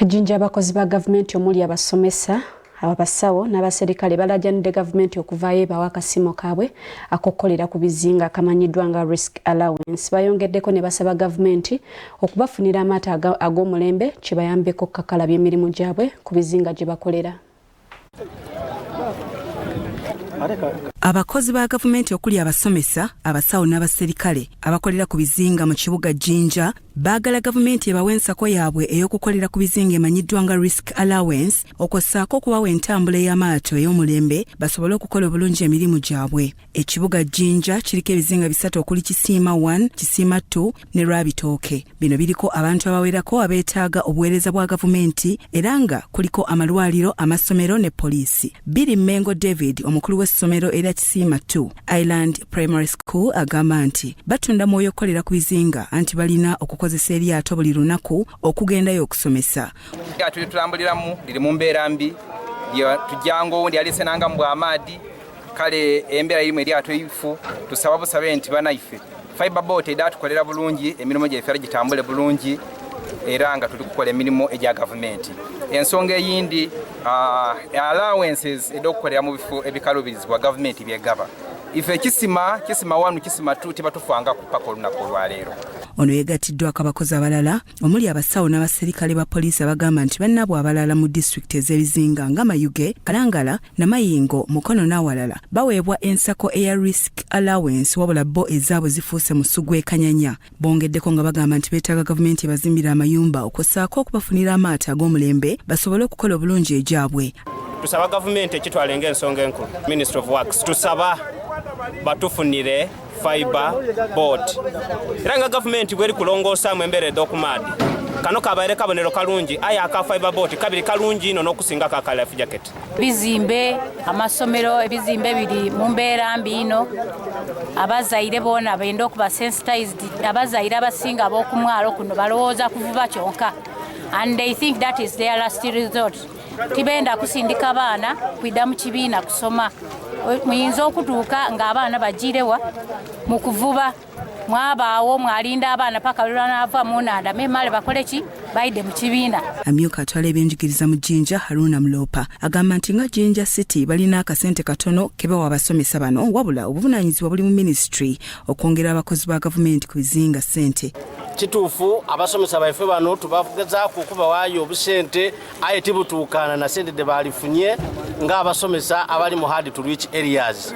Ejjinja abakozi ba gavumenti omuli abasomesa abasawo n'abaserikale balajjanidde gavumenti okuvaayo ebawa akasiimo kaabwe ak'okukolera ku bizinga akamanyiddwa nga risk allowance. Bayongeddeko ne basaba gavumenti okubafunira amaato ag'omulembe kibayambeko okukakalabya emirimu gyabwe ku bizinga gye bakolera. Abakozi ba gavumenti okuli abasomesa, abasawo n'abaserikale abakolera ku bizinga mu kibuga Jinja baagala gavumenti ebawe ensako yaabwe ey'okukolera ku bizinga emanyiddwa nga risk allowance okossaako okubawa entambula ey'amaato ey'omulembe basobole okukola obulungi emirimu gyabwe. Ekibuga Jinja kiriko ebizinga bisatu okuli Kisiima 1, Kisiima 2 ne Lwabitooke. Bino biriko abantu abawerako abeetaaga obuweereza bwa gavumenti era nga kuliko amalwaliro, amasomero ne poliisi. Billy Mengo David omukulu w'essomero era Kisiima 2 Island Primary School agamba nti batunda mwoyo okukolera ku bizinga anti balina okukozesa eryato buli lunaku okugendayo okusomesa. Tulambuliramu liri mu mbeera mbi tujjango wundi alese nanga mu amaadi kale embeera irimu eryato ifu tusaba busabe nti banaife fiber boat eda tukolera bulungi emirimu gyeffe gitambule bulungi era nga tuli kukola emirimu egya gavumenti. Ensonga eyindi allowances edokukolera mu bifo ebikalubirizibwa gavumenti byegaba ife Kisiima 1 Kisiima 2 tiba tufanga kupaka olunaku olwaleero. Ono yegattiddwako abakozi abalala omuli abasawo n'abaserikale ba poliisi abagamba nti bannaabwe abalala mu disitulikiti ez'ebizinga nga Mayuge, Kalangala, Namayingo, Mukono n'awalala baweebwa ensako eya risk allowance wabula bo ezaabwe zifuuse musu gw'ekanyanya. Bongeddeko nga bagamba nti beetaaga gavumenti ebazimbira amayumba okossaako okubafunira amaato ag'omulembe basobole okukola obulungi egyabwe. Tusaba gavumenti ekitwala ng'ensonga enkulu Ministry of Works tusaba batufunire fiber board. Era nga gavumenti bweri kulongoosamu embeera ed'okumaadi kano kabaire kabonero kalungi aya aka fiber board kabiri kalungi ino n'okusinga ka life jacket. Bizimbe amasomero ebizimbe biri mu mbeera mbi ino abazaire boona benda okuba sensitized abazaire abasinga ab'okumwalo kuno balowooza kuvuba kyonka and they think that is their last resort. Tibenda kusindika abaana kwidda mu kibiina kusoma muyinza okutuuka ng'abaana bagirewa mu kuvuba mwabaawo mwalinda abaana paka lulanaava munanda memale bakole ki bayide mu kibiina. Amyuka atwala ebyenjigiriza mu Jinja Haruna Mlopa agamba nti nga Jinja City balina akasente katono kebawa abasomesa bano wabula obuvunaanyizibwa buli mu ministry okwongera abakozi ba gavumenti ku bizinga ssente. Kituufu abasomesa baife bano tubagezaako okubawaayo obusente aye tibutuukana na sente de balifunye ng'abasomesa abali mu hard to reach areas.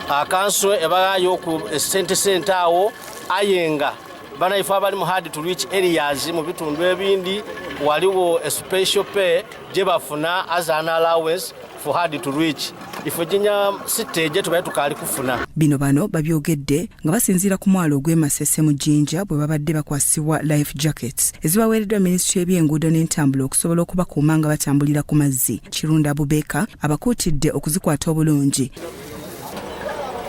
Akanso ebaayo ku sente awo ayenga banaife abali mu hard to reach areas mu bitundu ebindi waliwo a special pay gye bafuna as an allowance for hard to reach. Ifo Jinja stage tubaye tukali kufuna. Bino bano babyogedde nga basinziira ku mwalo ogw'Emasese mu Jinja bwe babadde bakwasibwa life jackets ezibaweereddwa Ministry y'Ebyenguudo n'Entambula okusobola okubakuuma nga batambulira ku mazzi. Kirunda Abubeka abakuutidde okuzikwata obulungi.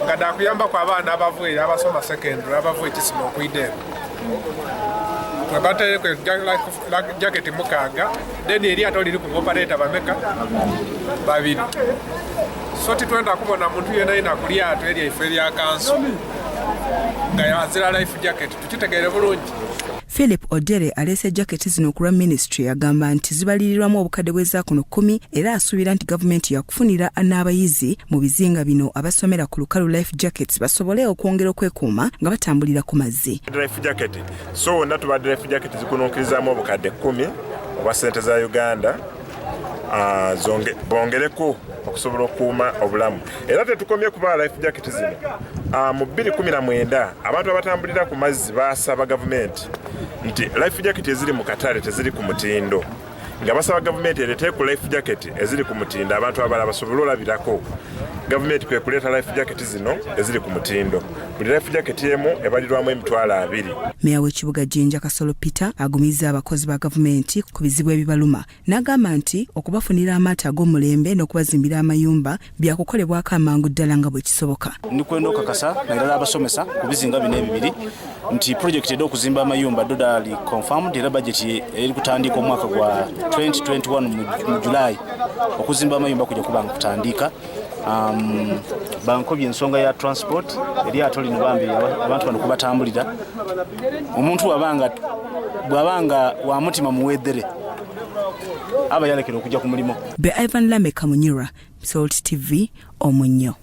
Ngada kuyamba kwa abaana abavuye abasoma secondary abavuye Kisiima okuyidde. Twabate ku jacket mukaaga then eryato liri ku operator bameka babiri. So titwenda kubona muntu yena ku lyato erya ife lya kanso nga yazira life jacket tukitegeere bulungi. Philip Odere alese jacket zino ku ministry agamba nti zibalirirwamu obukadde bw'ezakuno 10 era asuubira nti gavumenti yakufunira n'abayizi mu bizinga bino abasomera ku lukalu life jackets basobole okwongera okwekuuma nga batambulira ku mazzi. Life jacket so natubadde life jacket zikunonkirizamu obukadde 10 obwa ssente za Uganda bongereko okusobola okuuma obulamu. Era tetukomye kuba life jacket zino mu 2019 abantu abatambulira ku mazzi basaba gavumenti nti life jacket eziri mu katale teziri ku mutindo nga basaba gavumenti erete ku life jacket eziri ku mutindo abantu abala basobola olabirako. Gavumenti kwe kuleeta life jacket zino eziri ku mutindo. Buli life jacket emu ebalirwamu $200. Meya w'ekibuga Jinja Kasolo Peter agumizza abakozi ba gavumenti ku bizibu ebibaluma n'agamba nti okubafunira amaato ag'omulembe n'okubazimbira amayumba byakukolebwako amangu ddala nga bwe kisoboka. Ndikwenda okakasa naddala abasomesa ku bizinga bino ebibiri nti project ed'okuzimba amayumba dodali confirmed era budget eri kutandika omwaka gwa 2021 mu July okuzimba amayumba kujja kubanga kutandika. Bankobye ensonga ya transport eryato lino bambi abantu bano kubatambulira omuntu bwabanga wa mutima muwedere aba yalekera okujja ku mulimo. Be Ivan Lameka Munyura, Salt TV, Omunyo.